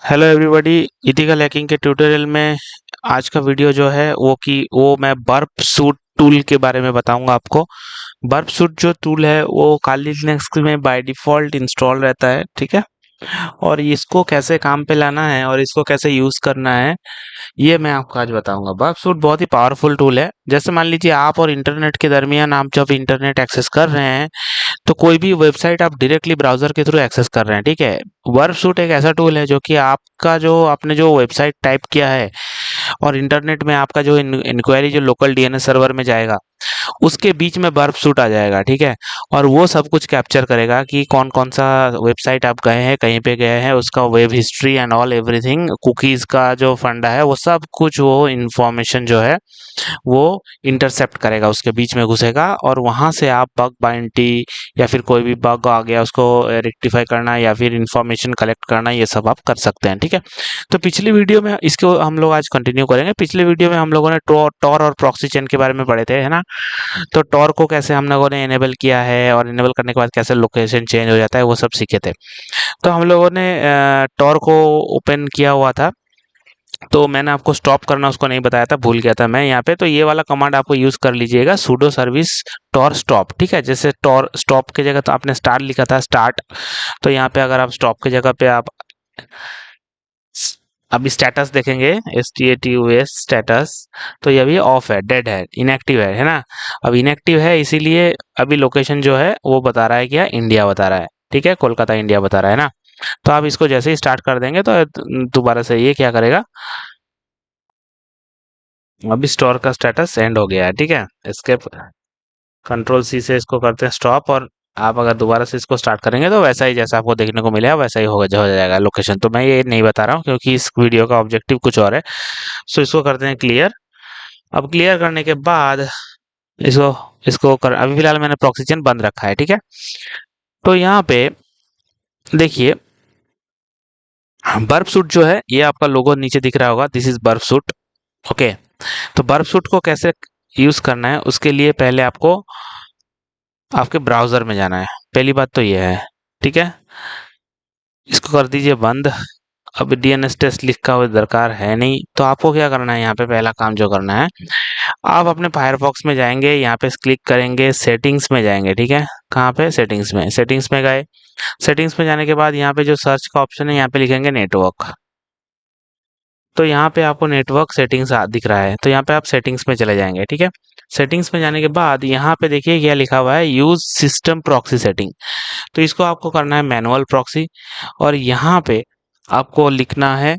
Hello everybody. Ethical hacking के tutorial में आज का वीडियो जो है वो मैं बर्प सूट टूल के बारे में बताऊंगा आपको। बर्प सूट जो टूल है वो काली लिनक्स में बाय डिफॉल्ट इंस्टॉल रहता है, ठीक है। और इसको कैसे काम पे लाना है और इसको कैसे यूज करना है ये मैं आपको आज बताऊंगा। बर्प सूट बहुत ही पावरफुल टूल है। जैसे मान लीजिए आप और इंटरनेट के दरमियान आप जब इंटरनेट एक्सेस कर रहे हैं तो कोई भी वेबसाइट आप डायरेक्टली ब्राउज़र के थ्रू एक्सेस कर रहे हैं, ठीक है। वर्कसूट एक ऐसा टूल है जो कि आपका जो आपने जो वेबसाइट टाइप किया है और इंटरनेट में आपका जो इंक्वायरी जो लोकल डीएनएस सर्वर में जाएगा उसके बीच में बर्फ सूट आ जाएगा, ठीक है। और वो सब कुछ कैप्चर करेगा कि कौन कौन सा वेबसाइट आप गए हैं, कहीं पे गए हैं, उसका web history and all everything, cookies का जो फंडा है वो सब कुछ, वो इन्फॉर्मेशन जो है वो इंटरसेप्ट करेगा, उसके बीच में घुसेगा और वहां से आप बग बाइंटी या फिर कोई भी बग आ गया उसको रेक्टिफाई करना या फिर इंफॉर्मेशन कलेक्ट करना, ये सब आप कर सकते हैं, ठीक है। तो पिछली वीडियो में इसको हम लोग आज कंटिन्यू करेंगे। पिछले वीडियो में हम लोगों ने टॉर और प्रॉक्सी चेन के बारे में पढ़े थे, है ना। तो टॉर को कैसे हम लोगों ने इनेबल किया है और इनेबल करने के बाद कैसे लोकेशन चेंज हो जाता है वो सब सीखे थे। तो हम लोगों ने टॉर को ओपन किया हुआ था। तो मैंने आपको स्टॉप करना उसको नहीं बताया था, भूल गया था मैं यहाँ पे। तो ये वाला कमांड आपको यूज कर लीजिएगा, sudo सर्विस टॉर स्टॉप, ठीक है। जैसे टॉर स्टॉप की जगह तो आपने स्टार लिखा था, स्टार्ट। तो यहाँ पे अगर आप स्टॉप की जगह पे आप अभी स्टेटस देखेंगे, STATUS स्टेटस, तो ये अभी ऑफ है, डेड है, इनएक्टिव है ना। अब इनएक्टिव है इसीलिए अभी लोकेशन जो है वो बता रहा है, क्या, इंडिया बता रहा है, ठीक है, कोलकाता इंडिया बता रहा है ना। तो आप इसको जैसे ही स्टार्ट कर देंगे तो दोबारा से ये क्या करेगा, अभी स्टोर का स्टेटस एंड हो गया है, ठीक है। इसके कंट्रोल सी से इसको करते हैं स्टॉप, और आप अगर दोबारा से इसको स्टार्ट करेंगे तो वैसा ही जैसा आपको देखने को मिलेगा वैसा ही हो जाएगा लोकेशन। तो मैं ये नहीं बता रहा हूँ क्योंकि इस वीडियो का ऑब्जेक्टिव कुछ और है। सो इसको करते हैं क्लियर। अब क्लियर करने के बाद इसको इसको कर, अभी फिलहाल मैंने प्रॉक्सीजन बंद रखा है, ठीक है। तो यहाँ पे देखिए, बर्फ सूट जो है ये आपका लोगो नीचे दिख रहा होगा, दिस इज बर्फ सूट, ओके। तो बर्फ सूट को कैसे यूज करना है उसके लिए पहले आपको आपके ब्राउजर में जाना है, पहली बात तो ये है, ठीक है। इसको कर दीजिए बंद। अब डीएनएस टेस्ट लिखा हुआ दरकार है नहीं, तो आपको क्या करना है, यहाँ पे पहला काम जो करना है, आप अपने फायरफॉक्स में जाएंगे, यहाँ पे क्लिक करेंगे, सेटिंग्स में जाएंगे, ठीक है। कहाँ पे, सेटिंग्स में गए। सेटिंग्स में जाने के बाद यहाँ पे जो सर्च का ऑप्शन है यहाँ पे लिखेंगे नेटवर्क। तो यहाँ पे आपको नेटवर्क सेटिंग्स दिख रहा है, तो यहाँ पे आप सेटिंग्स में चले जाएंगे, ठीक है। सेटिंग्स में जाने के बाद यहाँ पे देखिए क्या लिखा हुआ है, यूज सिस्टम प्रॉक्सी सेटिंग। तो इसको आपको करना है मैनुअल प्रॉक्सी, और यहाँ पे आपको लिखना है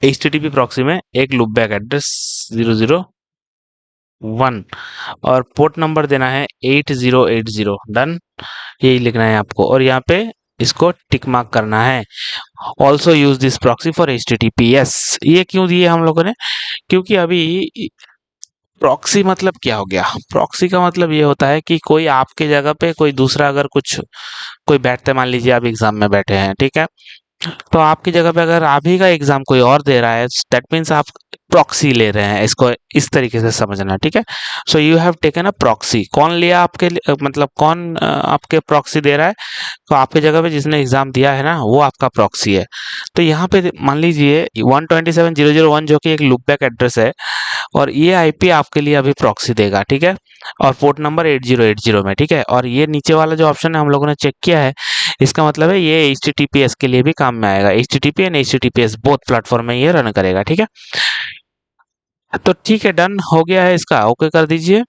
HTTP प्रॉक्सी में एक लूपबैक एड्रेस 001 और पोर्ट नंबर देना है 8080, डन। यही लिखना है आपको, और यहाँ पे इसको टिक मार्क करना है। Also use this proxy for HTTPS। ये क्यों दिए हम लोगों ने, क्योंकि अभी प्रॉक्सी मतलब क्या हो गया, प्रॉक्सी का मतलब ये होता है कि कोई आपके जगह पे कोई दूसरा अगर कुछ कोई बैठते, मान लीजिए आप एग्जाम में बैठे हैं, ठीक है। तो आपकी जगह पे अगर आप ही का एग्जाम कोई और दे रहा है, दैट मीन्स आप प्रॉक्सी ले रहे हैं, इसको इस तरीके से समझना, ठीक है। So you have taken a proxy. कौन लिया आपके मतलब कौन आपके प्रॉक्सी दे रहा है, तो आपकी जगह पे जिसने एग्जाम दिया है ना वो आपका प्रॉक्सी है। तो यहाँ पे मान लीजिए 127.0.0.1 जो कि एक लूपबैक एड्रेस है, और ये आईपी आपके लिए अभी प्रॉक्सी देगा, ठीक है। और पोर्ट नंबर 8080 में, ठीक है। और ये नीचे वाला जो ऑप्शन है हम लोगों ने चेक किया है, इसका मतलब है ये HTTPS के लिए भी काम में आएगा। HTTP and HTTPS both platform में ये रन करेगा, ठीक है। तो ठीक है, डन हो गया है, इसका ओके कर दीजिए।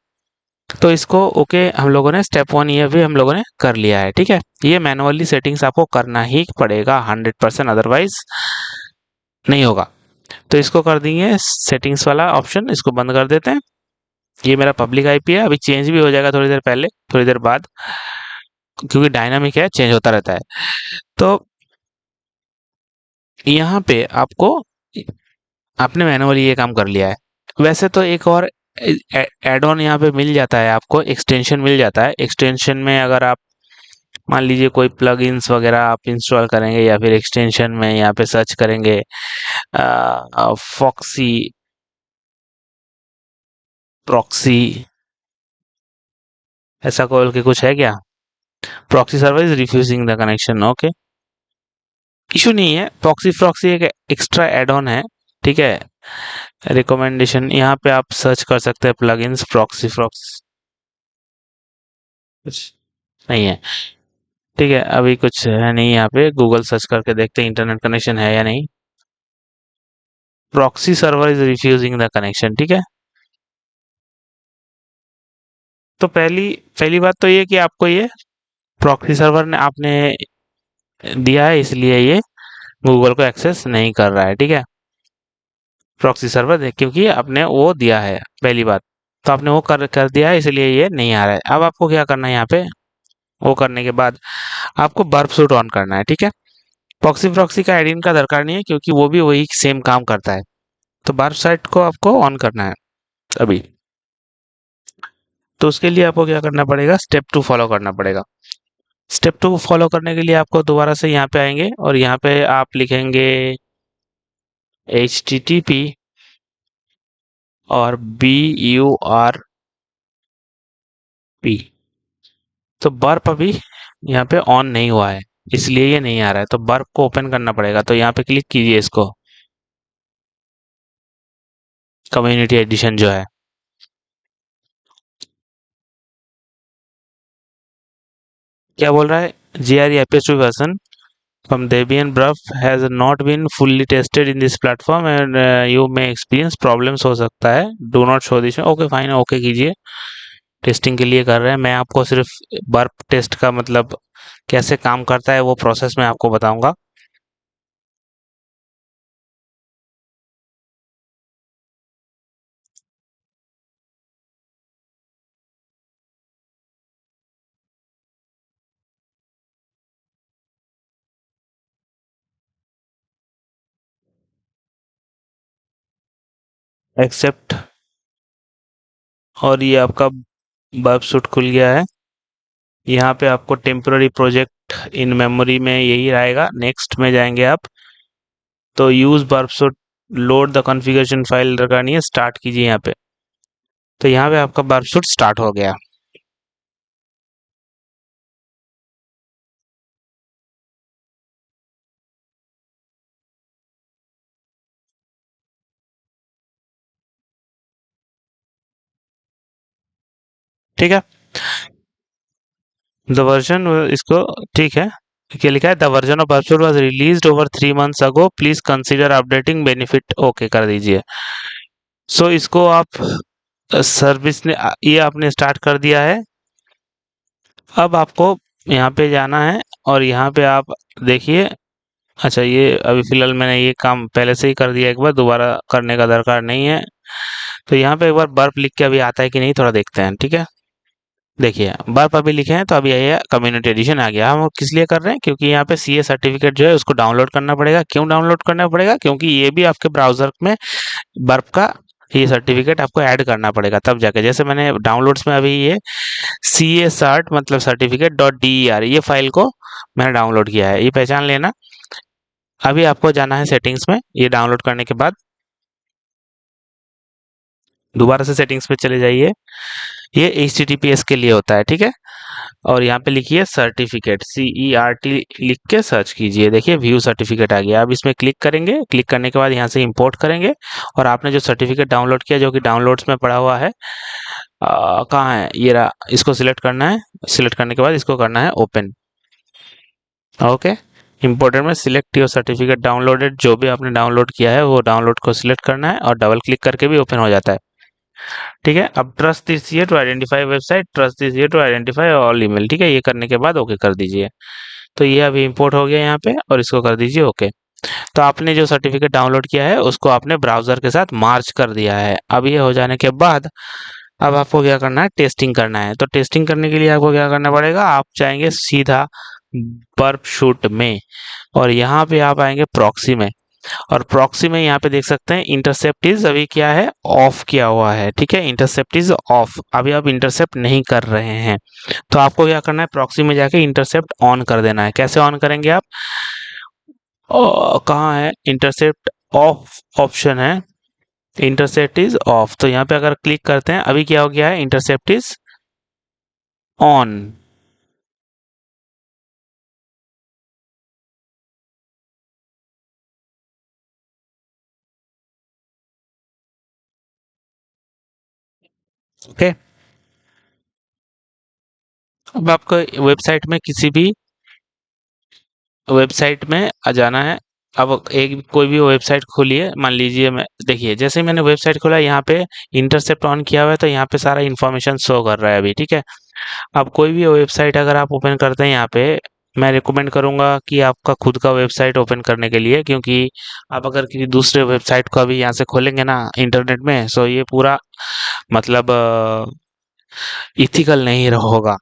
तो इसको ओके हम लोगों ने स्टेप 1 ये भी हम लोगों ने कर लिया है, ठीक है। ये मैनुअली सेटिंग्स आपको करना ही पड़ेगा 100%, अदरवाइज नहीं होगा। तो इसको कर देंगे सेटिंग्स वाला ऑप्शन, इसको बंद कर देते हैं। ये मेरा पब्लिक आईपी है, अभी चेंज भी हो जाएगा थोड़ी देर पहले, थोड़ी देर बाद, क्योंकि डायनामिक है, चेंज होता रहता है। तो यहाँ पे आपको आपने मैनुअली ये काम कर लिया है। वैसे तो एक और एड ऑन यहाँ पे मिल जाता है, आपको एक्सटेंशन मिल जाता है। एक्सटेंशन में अगर आप मान लीजिए कोई प्लगइन्स वगैरह आप इंस्टॉल करेंगे या फिर एक्सटेंशन में यहाँ पे सर्च करेंगे फॉक्सी प्रॉक्सी, ऐसा कोई के कुछ है क्या, proxy server is refusing the connection, okay. Issue नहीं है। प्रॉक्सी फ्रॉक्सी एक एक्स्ट्रा एड ऑन है, ठीक है। रिकमेंडेशन यहाँ पे आप सर्च कर सकते हैं, प्लगइन्स प्रॉक्सी फ्रॉक्स कुछ नहीं है, ठीक है। अभी कुछ है नहीं, यहाँ पे गूगल सर्च करके देखते हैं इंटरनेट कनेक्शन है या नहीं। Proxy server is refusing the connection, ठीक है। तो पहली पहली बात तो ये कि आपको ये प्रॉक्सी सर्वर ने आपने दिया है, इसलिए ये गूगल को एक्सेस नहीं कर रहा है, ठीक है। प्रॉक्सी सर्वर देख, क्योंकि आपने वो दिया है, पहली बात। तो आपने वो कर दिया है, इसलिए ये नहीं आ रहा है। अब आपको क्या करना है यहाँ पे, वो करने के बाद आपको बर्प सूट ऑन करना है, ठीक है। प्रॉक्सी प्रॉक्सी का एडिन का दरकार नहीं है, क्योंकि वो भी वही सेम काम करता है। तो बर्प साइट को आपको ऑन करना है अभी। तो उसके लिए आपको क्या करना पड़ेगा, स्टेप 2 फॉलो करना पड़ेगा। स्टेप 2 फॉलो करने के लिए आपको दोबारा से यहाँ पे आएंगे और यहाँ पे आप लिखेंगे HTTP और BURP। तो बर्प अभी यहाँ पे ऑन नहीं हुआ है, इसलिए ये नहीं आ रहा है। तो बर्प को ओपन करना पड़ेगा, तो यहाँ पे क्लिक कीजिए इसको, कम्युनिटी एडिशन जो है। क्या बोल रहा है, GRE version from Debian Burp has not been fully tested in this platform and you may experience problems हो सकता है, do not show this। Okay fine, okay कीजिए। टेस्टिंग के लिए कर रहे हैं, मैं आपको सिर्फ बर्प टेस्ट का मतलब कैसे काम करता है वो प्रोसेस मैं आपको बताऊंगा। एक्सेप्ट, और ये आपका बर्प सूट खुल गया है। यहाँ पे आपको टेम्पररी प्रोजेक्ट इन मेमोरी में यही रहेगा। नेक्स्ट में जाएंगे आप, तो use burp suit load the configuration file लगानी है, स्टार्ट कीजिए यहाँ पे। तो यहाँ पे आपका बर्प सूट स्टार्ट हो गया, ठीक है। द वर्जन इसको, ठीक है। क्या लिखा है, the version of burp suit was released over 3 months ago, please consider updating benefit, okay कर दीजिए। सो इसको आप सर्विस ने ये आपने स्टार्ट कर दिया है। अब आपको यहाँ पे जाना है और यहाँ पे आप देखिए। अच्छा, ये अभी फिलहाल मैंने ये काम पहले से ही कर दिया, एक बार दोबारा करने का दरकार नहीं है। तो यहाँ पे एक बार बर्प लिख के अभी आता है कि नहीं, थोड़ा देखते हैं, ठीक है। देखिए बर्प अभी लिखे हैं, तो अभी ये कम्युनिटी एडिशन आ गया। हम किस लिए कर रहे हैं, क्योंकि यहाँ पे CA सर्टिफिकेट जो है उसको डाउनलोड करना पड़ेगा। क्यों डाउनलोड करना पड़ेगा, क्योंकि ये भी आपके ब्राउजर में बर्प का ये सर्टिफिकेट आपको ऐड करना पड़ेगा, तब जाके। जैसे मैंने डाउनलोड्स में अभी ये CA सर्ट मतलब सर्टिफिकेट .der ये फाइल को मैंने डाउनलोड किया है, ये पहचान लेना। अभी आपको जाना है सेटिंग्स में, ये डाउनलोड करने के बाद दोबारा से सेटिंग्स पे चले जाइए। ये HTTPS के लिए होता है, ठीक है। और यहाँ पे लिखिए सर्टिफिकेट, CERT लिख के सर्च कीजिए। देखिए व्यू सर्टिफिकेट आ गया। अब इसमें क्लिक करेंगे, क्लिक करने के बाद यहाँ से इंपोर्ट करेंगे और आपने जो सर्टिफिकेट डाउनलोड किया, जो कि डाउनलोड्स में पड़ा हुआ है, कहाँ है ये रहा, इसको सिलेक्ट करना है। सिलेक्ट करने के बाद इसको करना है ओपन, ओके। इंपोर्टेंट में सिलेक्ट योर सर्टिफिकेट डाउनलोडेड, जो भी आपने डाउनलोड किया है वो डाउनलोड को सिलेक्ट करना है और डबल क्लिक करके भी ओपन हो जाता है, ठीक है। अब trust this here to identify website, trust this here to identify all email, ठीक है। ये करने के बाद ओके कर दीजिए। तो ये अभी इंपोर्ट हो गया यहाँ पे और इसको कर दीजिए ओके। तो आपने जो सर्टिफिकेट डाउनलोड किया है उसको आपने ब्राउजर के साथ मार्च कर दिया है। अब ये हो जाने के बाद अब आपको क्या करना है, टेस्टिंग करना है। तो टेस्टिंग करने के लिए आपको क्या करना पड़ेगा, आप जाएंगे सीधा बर्प शूट में और यहाँ पे आप आएंगे प्रॉक्सी में। और प्रॉक्सी में यहाँ पे देख सकते हैं इंटरसेप्ट इज अभी क्या है, ऑफ किया हुआ है, ठीक है। इंटरसेप्ट इज ऑफ, अभी आप इंटरसेप्ट नहीं कर रहे हैं। तो आपको क्या करना है, प्रॉक्सी में जाके इंटरसेप्ट ऑन कर देना है। कैसे ऑन करेंगे आप, कहाँ है इंटरसेप्ट ऑफ ऑप्शन है, इंटरसेप्ट इज ऑफ। तो यहाँ पे अगर क्लिक करते हैं, अभी क्या हो गया है, इंटरसेप्ट इज ऑन। ओके। अब आपको वेबसाइट में किसी भी वेबसाइट में आ जाना है। अब एक कोई भी वेबसाइट खोलिए, मान लीजिए मैं, देखिए जैसे ही मैंने वेबसाइट खोला यहाँ पे इंटरसेप्ट ऑन किया हुआ है तो यहाँ पे सारा इन्फॉर्मेशन शो कर रहा है अभी, ठीक है। अब कोई भी वेबसाइट अगर आप ओपन करते हैं यहाँ पे, मैं रिकमेंड करूंगा कि आपका खुद का वेबसाइट ओपन करने के लिए, क्योंकि आप अगर किसी दूसरे वेबसाइट को अभी यहाँ से खोलेंगे ना इंटरनेट में, सो ये पूरा मतलब इथिकल नहीं होगा।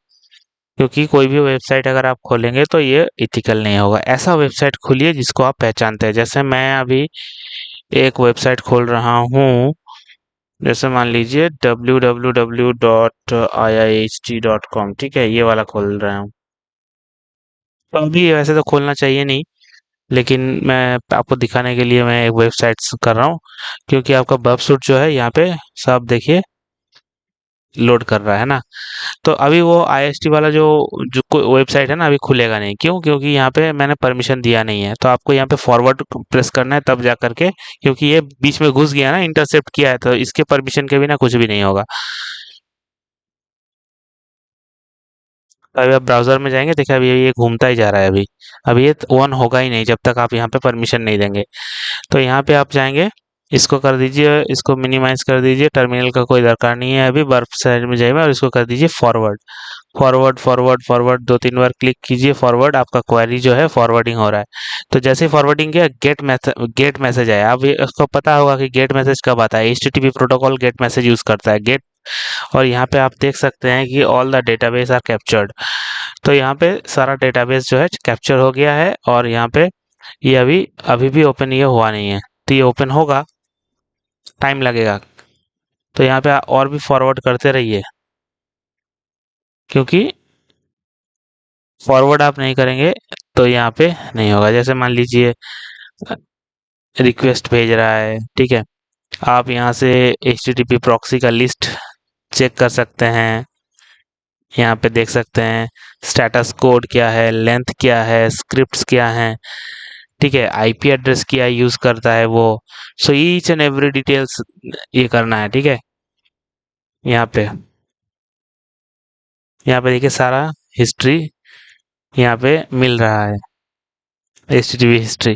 क्योंकि कोई भी वेबसाइट अगर आप खोलेंगे तो ये इथिकल नहीं होगा। ऐसा वेबसाइट खोलिए जिसको आप पहचानते हैं। जैसे मैं अभी एक वेबसाइट खोल रहा हूँ, जैसे मान लीजिए www.iiht.com, ठीक है, ये वाला खोल रहा हूँ। तो अभी वैसे तो खोलना चाहिए नहीं, लेकिन मैं आपको दिखाने के लिए मैं एक वेबसाइट कर रहा हूँ, क्योंकि आपका बर्बसूट जो है यहाँ पे सब देखिए लोड कर रहा है ना। तो अभी वो आईएसटी वाला जो जो वेबसाइट है ना, अभी खुलेगा नहीं। क्यों? क्योंकि यहाँ पे मैंने परमिशन दिया नहीं है। तो आपको यहाँ पे फॉरवर्ड प्रेस करना है तब जा करके, क्योंकि ये बीच में घुस गया ना, इंटरसेप्ट किया है, तो इसके परमिशन के बिना कुछ भी नहीं होगा। तो अभी आप ब्राउजर में जाएंगे, देखिए अभी ये घूमता ही जा रहा है। अभी ये ऑन होगा ही नहीं जब तक आप यहाँ पे परमिशन नहीं देंगे। तो यहाँ पे आप जाएंगे, इसको कर दीजिए, इसको मिनिमाइज कर दीजिए, टर्मिनल का कोई दरकार नहीं है। अभी बर्फ साइड में जाइए और इसको कर दीजिए फॉरवर्ड। फॉरवर्ड फॉरवर्ड फॉरवर्ड 2-3 बार क्लिक कीजिए फॉरवर्ड, आपका क्वेरी जो है फॉरवर्डिंग हो रहा है। तो जैसे ही फॉरवर्डिंग किया, गेट मैसेज आया। अब उसको पता होगा कि गेट मैसेज कब आता है। HTTP protocol gate message use करता है, गेट। और यहाँ पे आप देख सकते हैं कि all the database are captured. तो यहाँ पे सारा डेटाबेस जो है कैप्चर हो गया है, और यहाँ पे ये अभी अभी भी ओपन ये हुआ नहीं है। तो ये ओपन होगा, टाइम लगेगा। तो यहाँ पे और भी फॉरवर्ड करते रहिए, क्योंकि फॉरवर्ड आप नहीं करेंगे तो यहाँ पे नहीं होगा। जैसे मान लीजिए रिक्वेस्ट भेज रहा है, ठीक है, आप यहाँ से HTTP प्रॉक्सी का लिस्ट चेक कर सकते हैं। यहाँ पे देख सकते हैं स्टेटस कोड क्या है, लेंथ क्या है, स्क्रिप्ट्स क्या हैं, ठीक है, आईपी एड्रेस क्या यूज करता है वो। So each and every details ये करना है, ठीक है। यहाँ पे यहाँ पे देखिए सारा हिस्ट्री यहाँ पे मिल रहा है, HTTP हिस्ट्री।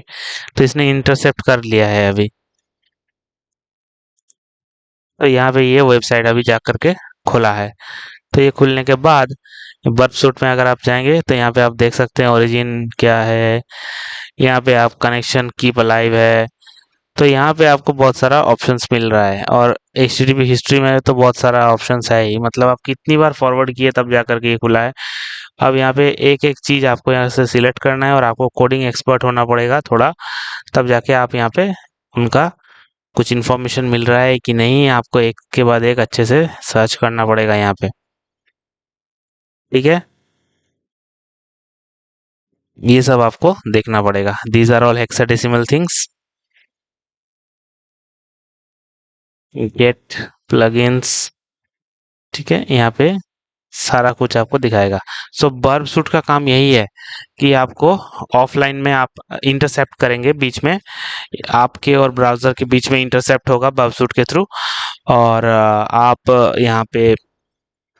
तो इसने इंटरसेप्ट कर लिया है अभी। तो यहाँ पे ये वेबसाइट अभी जा करके खुला है। तो ये खुलने के बाद बर्फ सूट में अगर आप जाएंगे तो यहाँ पे आप देख सकते हैं ओरिजिन क्या है। यहाँ पे आप कनेक्शन कीप अलाइव है। तो यहाँ पे आपको बहुत सारा ऑप्शंस मिल रहा है, और HTTP हिस्ट्री में तो बहुत सारा ऑप्शंस है ही। मतलब आप कितनी बार फॉरवर्ड किए तब जा करके ये खुला है। अब यहाँ पे एक एक चीज आपको यहाँ से सिलेक्ट करना है, और आपको कोडिंग एक्सपर्ट होना पड़ेगा थोड़ा, तब जाके आप यहाँ पे उनका कुछ इन्फॉर्मेशन मिल रहा है कि नहीं, आपको एक के बाद एक अच्छे से सर्च करना पड़ेगा यहाँ पे, ठीक है। ये सब आपको देखना पड़ेगा। These are all hexadecimal things. Get plugins, ठीक है, यहाँ पे सारा कुछ आपको दिखाएगा। सो बर्ब सूट का काम यही है कि आपको ऑफलाइन में आप इंटरसेप्ट करेंगे, बीच में आपके और ब्राउजर के बीच में इंटरसेप्ट होगा बर्ब सूट के थ्रू। और आप यहाँ पे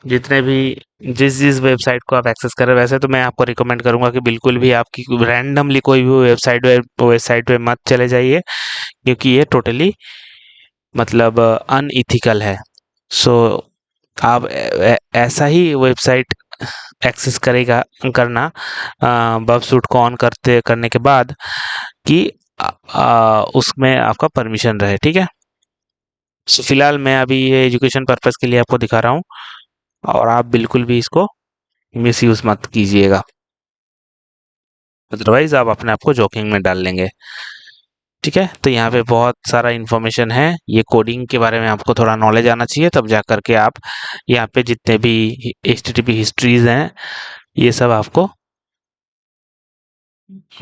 जितने भी जिस जिस वेबसाइट को आप एक्सेस करें, वैसे तो मैं आपको रिकमेंड करूंगा कि बिल्कुल भी आपकी रैंडमली कोई भी वेबसाइट पे मत चले जाइए, क्योंकि ये टोटली मतलब अनइथिकल है। सो आप ऐसा ही वेबसाइट एक्सेस करेगा करना बफ सूट को ऑन करते करने के बाद कि उसमें आपका परमिशन रहे, ठीक है। सो फिलहाल मैं अभी ये एजुकेशन पर्पस के लिए आपको दिखा रहा हूँ, और आप बिल्कुल भी इसको मिस यूज मत कीजिएगा, अदरवाइज आप अपने आप को जोखिम में डाल लेंगे, ठीक है। तो यहाँ पे बहुत सारा इन्फॉर्मेशन है। ये कोडिंग के बारे में आपको थोड़ा नॉलेज आना चाहिए, तब जा करके आप यहाँ पे जितने भी HTTP हिस्ट्रीज हैं ये सब आपको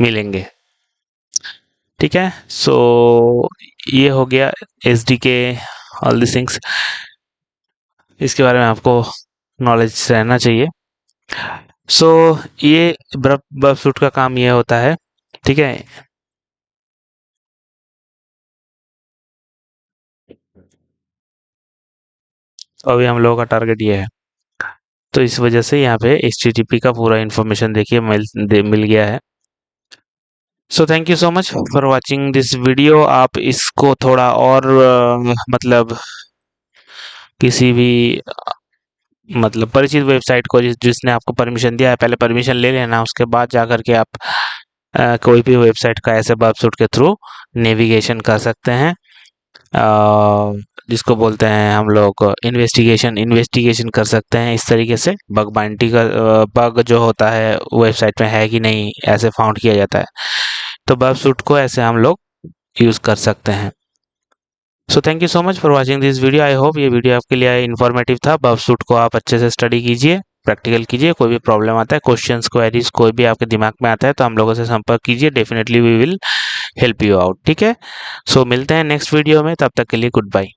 मिलेंगे, ठीक है। सो ये हो गया SDK, ऑल दिस थिंग्स, इसके बारे में आपको नॉलेज रहना चाहिए। सो ये बर्फ सूट का काम ये होता है, ठीक है। तो अभी हम लोगों का टारगेट ये है। तो इस वजह से यहाँ पे HTTP का पूरा इन्फॉर्मेशन देखिए मिल गया है। So thank you so much for watching this video. आप इसको थोड़ा और मतलब किसी भी मतलब परिचित वेबसाइट को जिसने आपको परमिशन दिया है, पहले परमिशन ले लेना, उसके बाद जा कर के आप कोई भी वेबसाइट का ऐसे बर्बसूट के थ्रू नेविगेशन कर सकते हैं। जिसको बोलते हैं हम लोग इन्वेस्टिगेशन कर सकते हैं। इस तरीके से बग बाउंटी का बग जो होता है वेबसाइट में है कि नहीं, ऐसे फाउंड किया जाता है। तो बर्बसूट को ऐसे हम लोग यूज़ कर सकते हैं। So thank you so much for watching this video. I hope ये वीडियो आपके लिए इन्फॉर्मेटिव था। बर्बसूट को आप अच्छे से स्टडी कीजिए, प्रैक्टिकल कीजिए। कोई भी प्रॉब्लम आता है, क्वेश्चंस क्वेरीज कोई भी आपके दिमाग में आता है, तो हम लोगों से संपर्क कीजिए। Definitely we will help you out. ठीक है, सो मिलते हैं नेक्स्ट वीडियो में, तब तक के लिए गुड बाय।